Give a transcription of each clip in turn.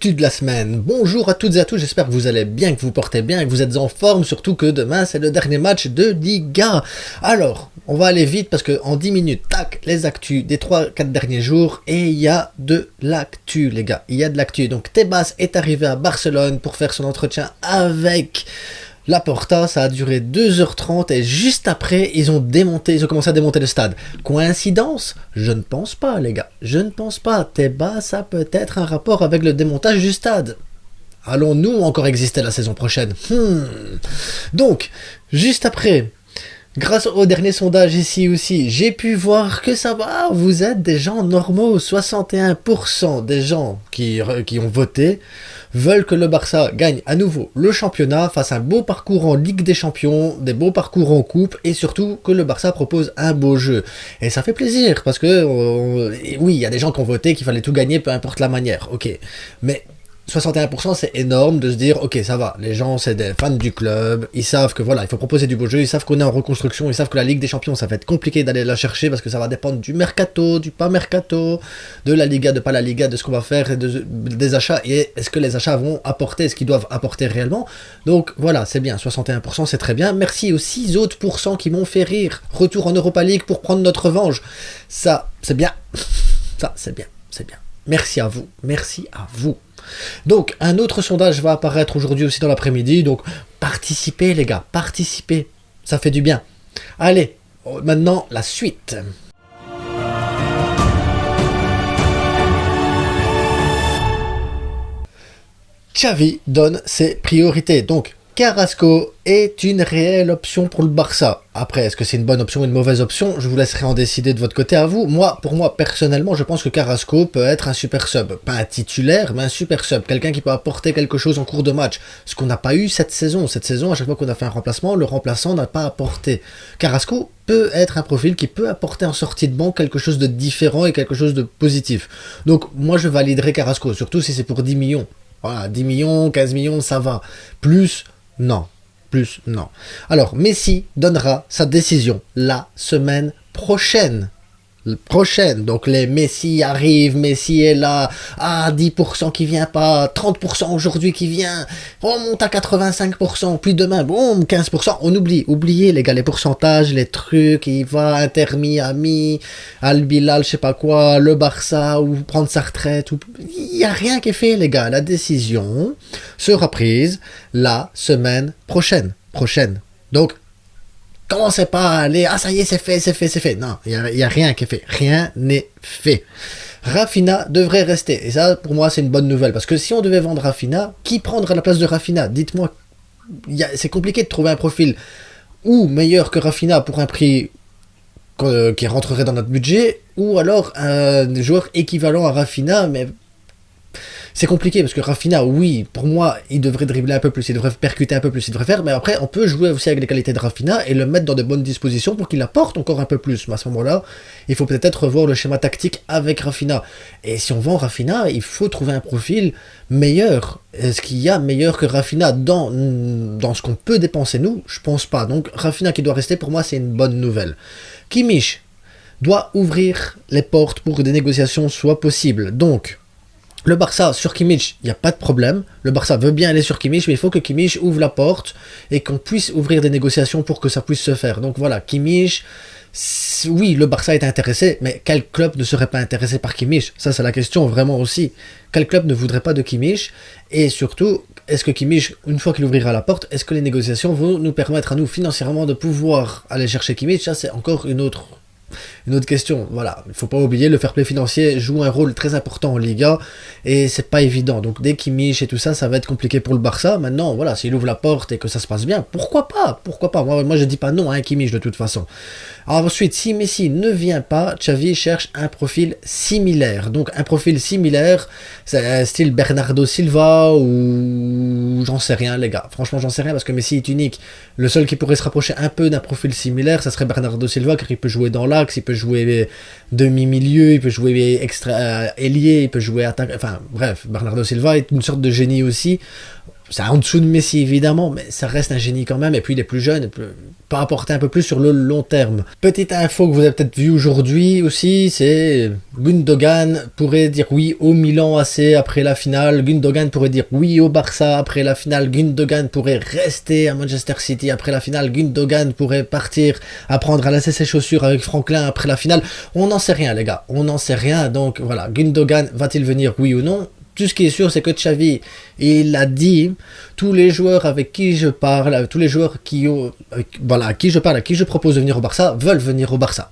l'actu de la semaine. Bonjour à toutes et à tous, j'espère que vous allez bien, que vous portez bien et que vous êtes en forme, surtout que demain c'est le dernier match de Liga. Alors, on va aller vite parce que en 10 minutes, tac, les actus des 3-4 derniers jours et il y a de l'actu les gars, il y a de l'actu. Donc Tebas est arrivé à Barcelone pour faire son entretien avec Laporta, ça a duré 2h30 et juste après, ils ont commencé à démonter le stade. Coïncidence? Je ne pense pas, les gars. Je ne pense pas. Tebas, ça peut être un rapport avec le démontage du stade. Allons-nous encore exister la saison prochaine? Donc, juste après, grâce au dernier sondage ici aussi, j'ai pu voir que ça va, vous êtes des gens normaux. 61% des gens qui ont voté veulent que le Barça gagne à nouveau le championnat, fasse un beau parcours en Ligue des Champions, des beaux parcours en Coupe, et surtout que le Barça propose un beau jeu. Et ça fait plaisir, parce que, oui, il y a des gens qui ont voté qu'il fallait tout gagner, peu importe la manière, ok. Mais 61% c'est énorme de se dire ok ça va, les gens c'est des fans du club, ils savent que voilà il faut proposer du beau jeu, ils savent qu'on est en reconstruction, ils savent que la Ligue des Champions ça va être compliqué d'aller la chercher parce que ça va dépendre du mercato, du pas mercato, de la Liga, de pas la Liga, de ce qu'on va faire et des achats, et est-ce que les achats vont apporter ce qu'ils doivent apporter réellement. Donc voilà, c'est bien, 61% c'est très bien. Merci aux 6 autres pourcents qui m'ont fait rire. Retour en Europa League pour prendre notre revanche, ça c'est bien. Ça c'est bien, c'est bien. Merci à vous, merci à vous. Donc, un autre sondage va apparaître aujourd'hui aussi dans l'après-midi. Donc, participez les gars, participez. Ça fait du bien. Allez, maintenant, la suite. Xavi donne ses priorités. Donc, Carrasco est une réelle option pour le Barça. Après, est-ce que c'est une bonne option ou une mauvaise option? Je vous laisserai en décider de votre côté à vous. Pour moi, personnellement, je pense que Carrasco peut être un super sub. Pas un titulaire, mais un super sub. Quelqu'un qui peut apporter quelque chose en cours de match. Ce qu'on n'a pas eu cette saison. Cette saison, à chaque fois qu'on a fait un remplacement, le remplaçant n'a pas apporté. Carrasco peut être un profil qui peut apporter en sortie de banc quelque chose de différent et quelque chose de positif. Donc, moi, je validerai Carrasco, surtout si c'est pour 10 millions. Voilà, 10 millions, 15 millions, ça va. Plus, non. Plus, non. Alors, Messi donnera sa décision la semaine prochaine. Donc les Messi arrivent, Messi est là, 10% qui vient pas, 30% aujourd'hui qui vient, on monte à 85%, puis demain, boum, 15%, on oubliez les gars, les pourcentages, les trucs, il va, Inter Miami, Al Bilal, je sais pas quoi, le Barça, ou prendre sa retraite, il y a rien qui est fait les gars, la décision sera prise la semaine prochaine. Donc, commencez pas à aller, ça y est, c'est fait. Non, il y a rien qui est fait. Rien n'est fait. Rafinha devrait rester. Et ça, pour moi, c'est une bonne nouvelle. Parce que si on devait vendre Rafinha, qui prendrait la place de Rafinha? Dites-moi, c'est compliqué de trouver un profil ou meilleur que Rafinha pour un prix qui rentrerait dans notre budget, ou alors un joueur équivalent à Rafinha, mais c'est compliqué parce que Rafinha, oui, pour moi, il devrait dribbler un peu plus, il devrait percuter un peu plus, il devrait faire, mais après, on peut jouer aussi avec les qualités de Rafinha et le mettre dans de bonnes dispositions pour qu'il apporte encore un peu plus. Mais à ce moment-là, il faut peut-être revoir le schéma tactique avec Rafinha. Et si on vend Rafinha, il faut trouver un profil meilleur. Est-ce qu'il y a meilleur que Rafinha dans ce qu'on peut dépenser nous? Je pense pas. Donc, Rafinha qui doit rester, pour moi, c'est une bonne nouvelle. Kimmich doit ouvrir les portes pour que des négociations soient possibles. Donc, le Barça, sur Kimmich, il n'y a pas de problème. Le Barça veut bien aller sur Kimmich, mais il faut que Kimmich ouvre la porte et qu'on puisse ouvrir des négociations pour que ça puisse se faire. Donc voilà, Kimmich, oui, le Barça est intéressé, mais quel club ne serait pas intéressé par Kimmich? Ça, c'est la question vraiment aussi. Quel club ne voudrait pas de Kimmich? Et surtout, est-ce que Kimmich, une fois qu'il ouvrira la porte, est-ce que les négociations vont nous permettre à nous financièrement de pouvoir aller chercher Kimmich? Ça, c'est encore une autre question. Voilà, il faut pas oublier, le fair play financier joue un rôle très important en Liga et c'est pas évident. Donc dès Kimmich et tout ça, ça va être compliqué pour le Barça. Maintenant, voilà, s'il ouvre la porte et que ça se passe bien, pourquoi pas? Moi je dis pas non à un Kimmich de toute façon. Alors ensuite, si Messi ne vient pas, Xavi cherche un profil similaire. Donc un profil similaire, c'est style Bernardo Silva ou j'en sais rien les gars. Franchement, j'en sais rien parce que Messi est unique. Le seul qui pourrait se rapprocher un peu d'un profil similaire, ça serait Bernardo Silva, car il peut jouer dans l'axe, il peut jouer demi-milieu, il peut jouer extra ailier, il peut jouer attaque. Enfin bref, Bernardo Silva est une sorte de génie aussi. c'est en dessous de Messi évidemment, mais ça reste un génie quand même, et puis il est plus jeune, peut apporter un peu plus sur le long terme. Petite info que vous avez peut-être vu aujourd'hui aussi, c'est Gundogan pourrait dire oui au Milan AC après la finale, Gundogan pourrait dire oui au Barça après la finale, Gundogan pourrait rester à Manchester City après la finale, Gundogan pourrait partir apprendre à lasser ses chaussures avec Franklin après la finale. On n'en sait rien les gars, on n'en sait rien, donc voilà, Gundogan va-t-il venir oui ou non? Tout ce qui est sûr, c'est que Xavi, il a dit, tous les joueurs avec qui je parle, tous les joueurs voilà, à qui je parle, à qui je propose de venir au Barça, veulent venir au Barça.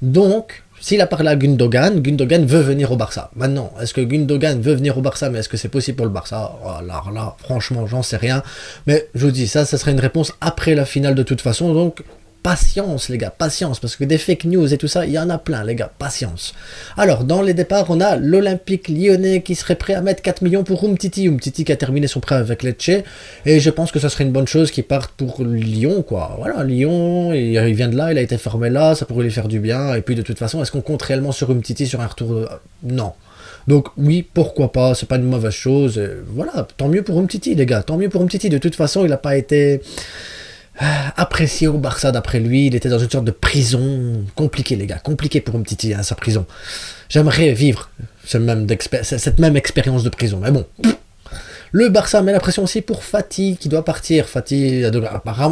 Donc, s'il a parlé à Gundogan, Gundogan veut venir au Barça. Maintenant, est-ce que Gundogan veut venir au Barça, mais est-ce que c'est possible pour le Barça? Alors là, franchement, j'en sais rien. Mais je vous dis, ça serait une réponse après la finale de toute façon, donc... Patience les gars, patience, parce que des fake news et tout ça, il y en a plein les gars, patience. Alors, dans les départs, on a l'Olympique lyonnais qui serait prêt à mettre 4 millions pour Umtiti qui a terminé son prêt avec Lecce, et je pense que ça serait une bonne chose qu'il parte pour Lyon, quoi. Voilà, Lyon, il vient de là, il a été formé là, ça pourrait lui faire du bien, et puis de toute façon, est-ce qu'on compte réellement sur Umtiti sur un retour Non. Donc oui, pourquoi pas, c'est pas une mauvaise chose, voilà, tant mieux pour Umtiti les gars, tant mieux pour Umtiti, de toute façon, il n'a pas été... apprécié au Barça d'après lui, il était dans une sorte de prison, compliqué les gars, compliqué pour Umtiti, sa prison. J'aimerais vivre cette même expérience de prison, mais bon. Le Barça met la pression aussi pour Fati qui doit partir. Fati,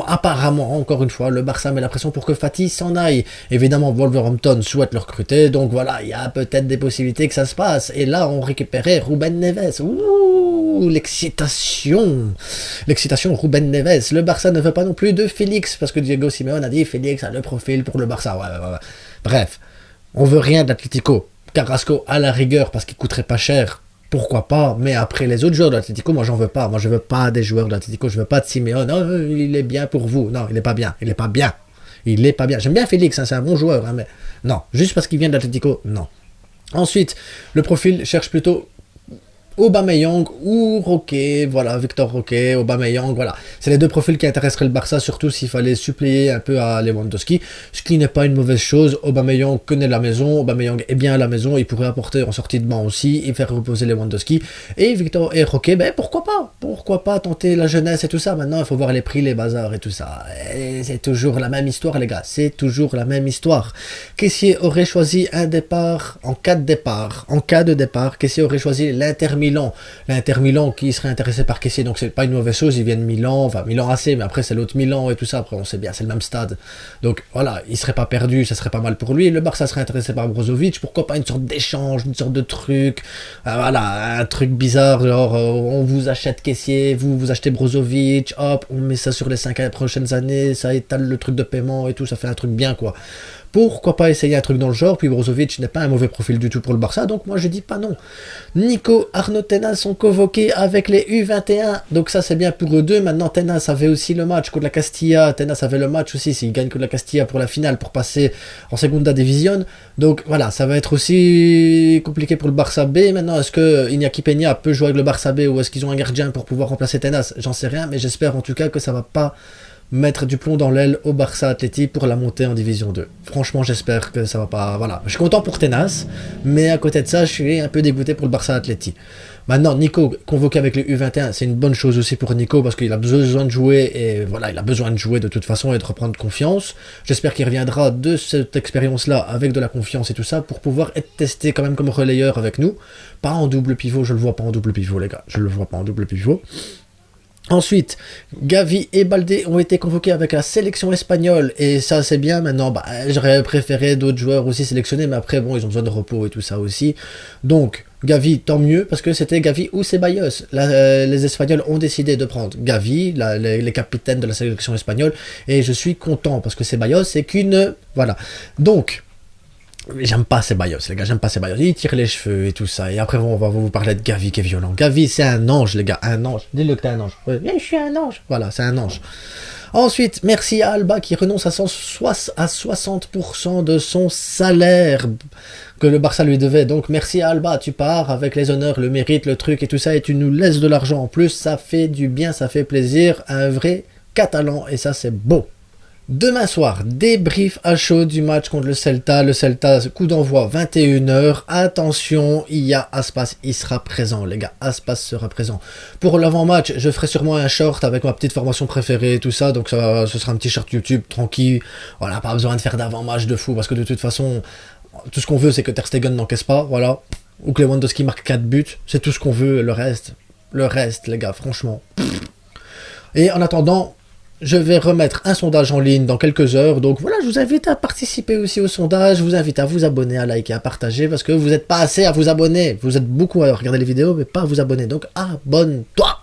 apparemment, encore une fois, le Barça met la pression pour que Fati s'en aille. Évidemment, Wolverhampton souhaite le recruter, donc voilà, il y a peut-être des possibilités que ça se passe. Et là, on récupérait Ruben Neves. Ouh, l'excitation. L'excitation, Ruben Neves. Le Barça ne veut pas non plus de Félix, parce que Diego Simeone a dit Félix a le profil pour le Barça. Ouais. Bref, on veut rien d'Atlético. Carrasco à la rigueur, parce qu'il coûterait pas cher. Pourquoi pas, mais après les autres joueurs de l'Atlético, moi j'en veux pas. Moi je veux pas des joueurs de l'Atlético, je veux pas de Simeone. Non, il est bien pour vous. Non, il est pas bien. Il est pas bien. Il est pas bien. J'aime bien Félix, hein, c'est un bon joueur, hein, mais non, juste parce qu'il vient de l'Atlético, non. Ensuite, le profil cherche plutôt Aubameyang ou Roquet, voilà, Victor Roquet, Aubameyang, voilà. C'est les deux profils qui intéresseraient le Barça, surtout s'il fallait suppléer un peu à Lewandowski, ce qui n'est pas une mauvaise chose. Aubameyang connaît la maison, Aubameyang est bien à la maison, il pourrait apporter en sortie de banc aussi, et faire reposer Lewandowski. Et Victor et Roquet, ben pourquoi pas tenter la jeunesse et tout ça. Maintenant, il faut voir les prix, les bazars et tout ça. Et c'est toujours la même histoire, les gars, c'est toujours la même histoire. Kessié aurait choisi un départ, en cas de départ, Kessié aurait choisi l'Inter Milan qui serait intéressé par Kessié, donc c'est pas une mauvaise chose, il vient de Milan, enfin Milan AC, mais après c'est l'autre Milan et tout ça, après on sait bien, c'est le même stade, donc voilà, il serait pas perdu, ça serait pas mal pour lui. Le Barça serait intéressé par Brozovic, pourquoi pas une sorte d'échange, une sorte de truc, voilà, un truc bizarre, genre on vous achète Kessié, vous achetez Brozovic, hop, on met ça sur les 5 prochaines années, ça étale le truc de paiement et tout, ça fait un truc bien quoi. Pourquoi pas essayer un truc dans le genre, puis Brozovic n'est pas un mauvais profil du tout pour le Barça, donc moi je dis pas non. Nico, Arnaud, Tenas sont convoqués avec les U21, donc ça c'est bien pour eux deux. Maintenant Tenas avait aussi le match contre la Castilla, Tenas avait le match aussi s'il gagne contre la Castilla pour la finale, pour passer en Segunda División, donc voilà, ça va être aussi compliqué pour le Barça B. Maintenant, est-ce que Iñaki Peña peut jouer avec le Barça B, ou est-ce qu'ils ont un gardien pour pouvoir remplacer Tenas? J'en sais rien, mais j'espère en tout cas que ça va pas mettre du plomb dans l'aile au Barça Athletic pour la montée en Division 2. Franchement, j'espère que ça va pas... Voilà, je suis content pour Tenas, mais à côté de ça, je suis un peu dégoûté pour le Barça Athletic. Maintenant, Nico, convoqué avec les U21, c'est une bonne chose aussi pour Nico, parce qu'il a besoin de jouer, et voilà, il a besoin de jouer de toute façon et de reprendre confiance. J'espère qu'il reviendra de cette expérience-là avec de la confiance et tout ça, pour pouvoir être testé quand même comme relayeur avec nous. Pas en double pivot, je le vois pas en double pivot, les gars, je le vois pas en double pivot. Ensuite, Gavi et Baldé ont été convoqués avec la sélection espagnole, et ça c'est bien. Maintenant, j'aurais préféré d'autres joueurs aussi sélectionnés, mais après bon, ils ont besoin de repos et tout ça aussi. Donc Gavi, tant mieux, parce que c'était Gavi ou Ceballos. Les Espagnols ont décidé de prendre Gavi, les capitaines de la sélection espagnole, et je suis content parce que Ceballos c'est qu'une... Voilà. Donc... J'aime pas Ceballos, les gars, j'aime pas Ceballos. Il tire les cheveux et tout ça. Et après, on va vous parler de Gavi qui est violent. Gavi, c'est un ange, les gars, un ange. Dis-le que t'es un ange. Ouais, je suis un ange. Voilà, c'est un ange. Ensuite, merci à Alba qui renonce à 60% de son salaire que le Barça lui devait. Donc, merci à Alba, tu pars avec les honneurs, le mérite, le truc et tout ça, et tu nous laisses de l'argent en plus. Ça fait du bien, ça fait plaisir. Un vrai Catalan, et ça, c'est beau. Demain soir, débrief à chaud du match contre le Celta. Le Celta, coup d'envoi 21h. Attention, il y a Aspas, il sera présent, les gars. Aspas sera présent. Pour l'avant-match, je ferai sûrement un short avec ma petite formation préférée et tout ça. Donc ce sera un petit short YouTube tranquille. Voilà, pas besoin de faire d'avant-match de fou parce que de toute façon, tout ce qu'on veut, c'est que Ter Stegen n'encaisse pas. Voilà. Ou que Lewandowski marque 4 buts. C'est tout ce qu'on veut. Le reste, les gars, franchement. Et en attendant, je vais remettre un sondage en ligne dans quelques heures. Donc voilà, je vous invite à participer aussi au sondage. Je vous invite à vous abonner, à liker, à partager. Parce que vous n'êtes pas assez à vous abonner. Vous êtes beaucoup à regarder les vidéos, mais pas à vous abonner. Donc abonne-toi!